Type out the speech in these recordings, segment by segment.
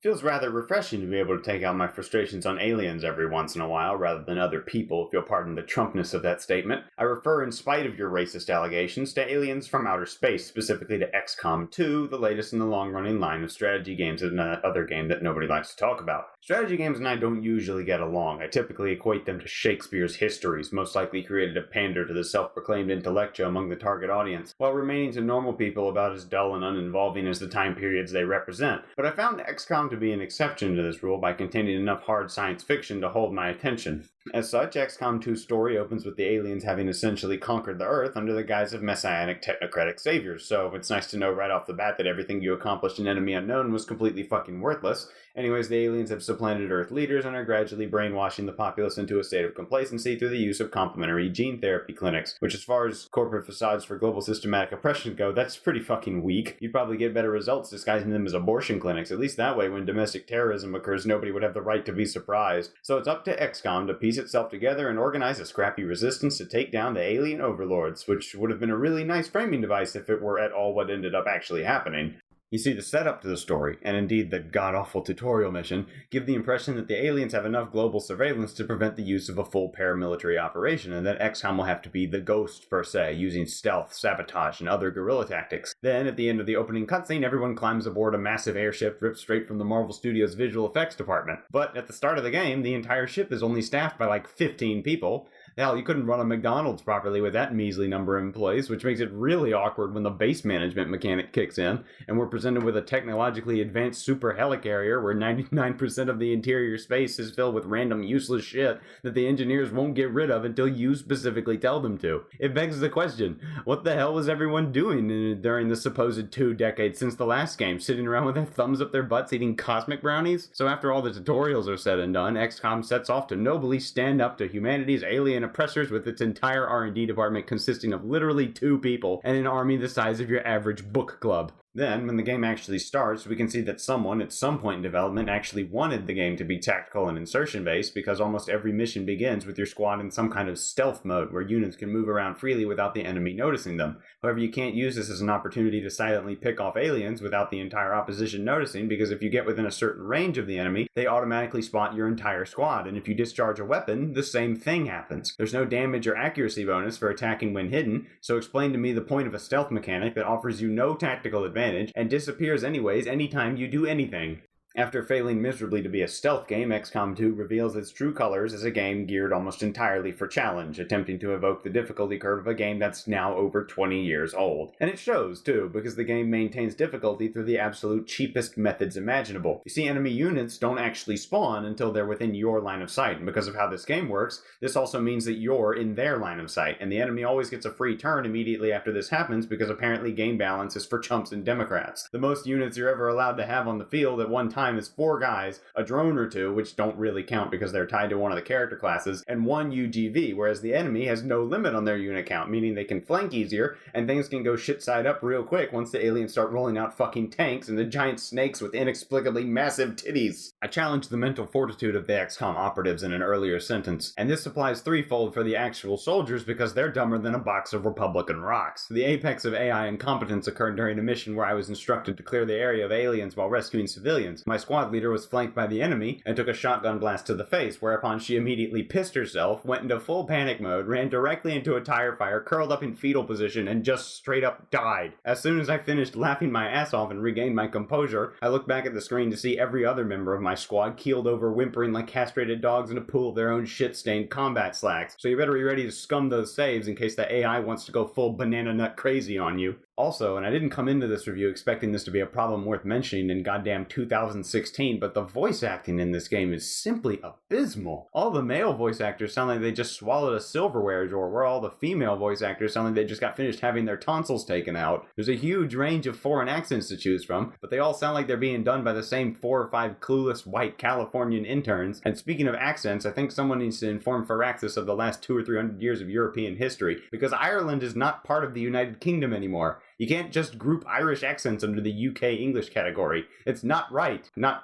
Feels rather refreshing to be able to take out my frustrations on aliens every once in a while rather than other people, if you'll pardon the Trumpness of that statement. I refer, in spite of your racist allegations, to aliens from outer space, specifically to XCOM 2, the latest in the long-running line of strategy games and another game that nobody likes to talk about. Strategy games and I don't usually get along. I typically equate them to Shakespeare's histories, most likely created to pander to the self-proclaimed intellectual among the target audience, while remaining to normal people about as dull and uninvolving as the time periods they represent. But I found XCOM to be an exception to this rule by containing enough hard science fiction to hold my attention. As such, XCOM 2's story opens with the aliens having essentially conquered the Earth under the guise of messianic technocratic saviors, so it's nice to know right off the bat that everything you accomplished in Enemy Unknown was completely fucking worthless. Anyways, the aliens have supplanted Earth leaders and are gradually brainwashing the populace into a state of complacency through the use of complementary gene therapy clinics, which as far as corporate facades for global systematic oppression go, that's pretty fucking weak. You'd probably get better results disguising them as abortion clinics. At least that way, when domestic terrorism occurs, nobody would have the right to be surprised. So it's up to XCOM to piece itself together and organize a scrappy resistance to take down the alien overlords, which would have been a really nice framing device if it were at all what ended up actually happening. You see, the setup to the story, and indeed the god-awful tutorial mission, give the impression that the aliens have enough global surveillance to prevent the use of a full paramilitary operation, and that XCOM will have to be the ghost, per se, using stealth, sabotage, and other guerrilla tactics. Then, at the end of the opening cutscene, everyone climbs aboard a massive airship ripped straight from the Marvel Studios visual effects department. But at the start of the game, the entire ship is only staffed by like 15 people. Hell, you couldn't run a McDonald's properly with that measly number of employees, which makes it really awkward when the base management mechanic kicks in, and we're presented with a technologically advanced super helicarrier where 99% of the interior space is filled with random useless shit that the engineers won't get rid of until you specifically tell them to. It begs the question, what the hell was everyone doing during the supposed 2 decades since the last game? Sitting around with their thumbs up their butts eating cosmic brownies? So after all the tutorials are said and done, XCOM sets off to nobly stand up to humanity's alien oppressors with its entire R&D department consisting of literally 2 people and an army the size of your average book club. Then, when the game actually starts, we can see that someone at some point in development actually wanted the game to be tactical and insertion-based because almost every mission begins with your squad in some kind of stealth mode where units can move around freely without the enemy noticing them. However, you can't use this as an opportunity to silently pick off aliens without the entire opposition noticing, because if you get within a certain range of the enemy, they automatically spot your entire squad, and if you discharge a weapon, the same thing happens. There's no damage or accuracy bonus for attacking when hidden, so explain to me the point of a stealth mechanic that offers you no tactical advantage and disappears anyways anytime you do anything. After failing miserably to be a stealth game, XCOM 2 reveals its true colors as a game geared almost entirely for challenge, attempting to evoke the difficulty curve of a game that's now over 20 years old. And it shows, too, because the game maintains difficulty through the absolute cheapest methods imaginable. You see, enemy units don't actually spawn until they're within your line of sight, and because of how this game works, this also means that you're in their line of sight, and the enemy always gets a free turn immediately after this happens because apparently game balance is for chumps and Democrats. The most units you're ever allowed to have on the field at one time is 4 guys, a drone or 2, which don't really count because they're tied to one of the character classes, and 1 UGV, whereas the enemy has no limit on their unit count, meaning they can flank easier, and things can go shit side up real quick once the aliens start rolling out fucking tanks and the giant snakes with inexplicably massive titties. I challenged the mental fortitude of the XCOM operatives in an earlier sentence, and this applies threefold for the actual soldiers because they're dumber than a box of Republican rocks. The apex of AI incompetence occurred during a mission where I was instructed to clear the area of aliens while rescuing civilians. My squad leader was flanked by the enemy and took a shotgun blast to the face, whereupon she immediately pissed herself, went into full panic mode, ran directly into a tire fire, curled up in fetal position, and just straight up died. As soon as I finished laughing my ass off and regained my composure, I looked back at the screen to see every other member of my squad keeled over, whimpering like castrated dogs in a pool of their own shit-stained combat slacks. So you better be ready to scum those saves in case the AI wants to go full banana nut crazy on you. Also, and I didn't come into this review expecting this to be a problem worth mentioning in goddamn 2016, but the voice acting in this game is simply abysmal. All the male voice actors sound like they just swallowed a silverware drawer, where all the female voice actors sound like they just got finished having their tonsils taken out. There's a huge range of foreign accents to choose from, but they all sound like they're being done by the same 4 or 5 clueless white Californian interns. And speaking of accents, I think someone needs to inform Firaxis of the last 200 or 300 years of European history, because Ireland is not part of the United Kingdom anymore. You can't just group Irish accents under the UK English category. It's not right. Not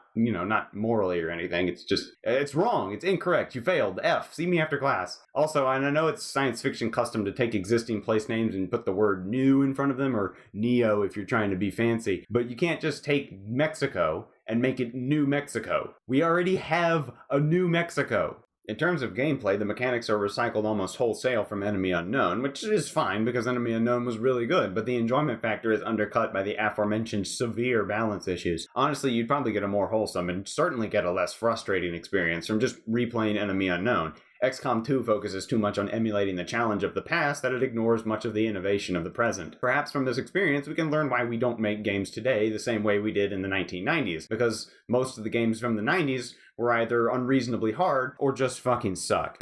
morally or anything. It's wrong. It's incorrect. You failed. F. See me after class. Also, and I know it's science fiction custom to take existing place names and put the word new in front of them, or Neo if you're trying to be fancy, but you can't just take Mexico and make it New Mexico. We already have a New Mexico. In terms of gameplay, the mechanics are recycled almost wholesale from Enemy Unknown, which is fine because Enemy Unknown was really good, but the enjoyment factor is undercut by the aforementioned severe balance issues. Honestly, you'd probably get a more wholesome and certainly get a less frustrating experience from just replaying Enemy Unknown. XCOM 2 focuses too much on emulating the challenge of the past that it ignores much of the innovation of the present. Perhaps from this experience we can learn why we don't make games today the same way we did in the 1990s, because most of the games from the 90s were either unreasonably hard or just fucking suck.